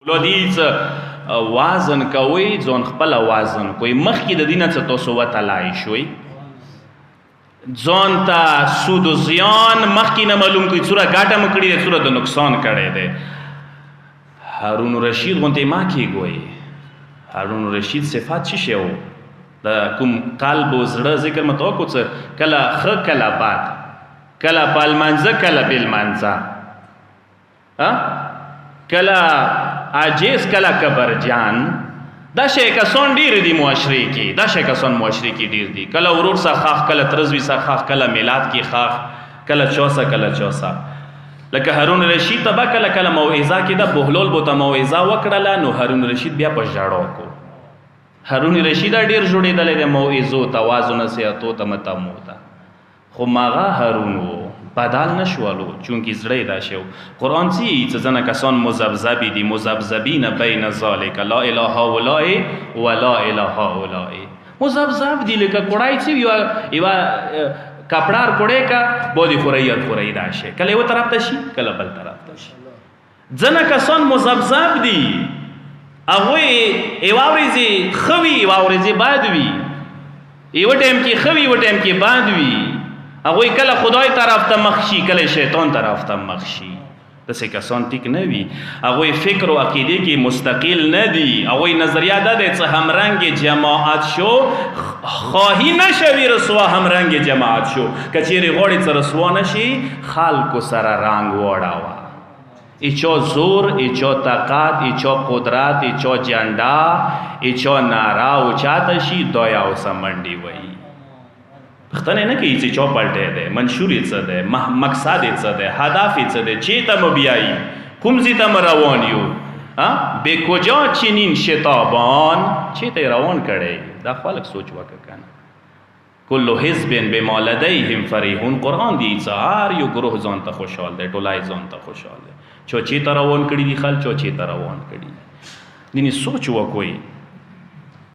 لودیز وازن کوي ځون خپل وازن کوي مخکې د دینه څه تاسو وتلای شوي ځان ته سود و زیان مخکې نه معلوم کوي څوره ګاټه مو کړې ده څوره د نقصان کړی دی هارون رشید غوندې ما کېږوئ هارون رشید صفات څه شی و د کوم قلب و زړه ذکر مته وکړو څه کله ښه کله بد کله په لمانځه کله بې لمانځه کله عاجز کله کبرجان دا شی کسان ډیر دي معاشرې کې دا شی کسان معاشرې کې ډیر دي کله ورور سره خاخ کله ترزوي سره خاخ کله میلاد کې خاخ کله چوسه کله چوسه لکه هارون رشید ته به کله کله موعظه کې د بهلول بوته موعظه وکړله نو هارون رشید بیا په ژړا کو هارون رشید ډیر جوړېدلی دی موعظو ته وازو نصیحتو ته متمو ته خو ماغه هارون و بدل نشولو چونکه زړه دا شو قرآن څه ځنه کسان مذبذبی دي مذبذبین بین ذالک لا اله هؤلاء ولا اله هؤلاء مذبذب دي لکه کوړای چې یو کپڑار کوړې کا بودی خورایت خورای دا شي کله یو طرف ته شي کله بل طرف ته شي ځنه کسان مذبذب دي هغه ایواوريزي خوي ایواوريزي باد وي یو ټیم کې خوي یو ټیم کې باد وي هغوی کله خدای طرف ته مخ شي کله شیطان طرف ته مخ شي داسې کسان ټیک نه وي هغوی فکر و عقیدې کې مستقل نه دي هغوی نظریه دا دی څه همرنګ جماعت شو خواهی نشوي رسوا همرنګ جماعت شو که چیرې غواړې څه رسوا نشي خلکو سره رنګ واړوه ایچو زور ایچو طاقت ایچو قدرت ایچو جنډا ایچو نارا اوچاته شي دویا اوسه منډې وایي پښتنه نه کوي چې چا پلټی دی منشور یې څه دی مقصد یې څه دی هدف یې څه دی چېرته مو بیایي کوم ځای ته مو روان یو به کجا چنین شتابان چېرته یې روان کړی دا خلک سوچ وکړه کنه کل حزب بما لدیهم فریحون قرآن دی هر یو گروه ځان ته خوشحال دی ټولای ځان ته خوشحال دی چا چېرته روان کړي دي خلک چا چېرته روان کړي دي دینې سوچ وکړئ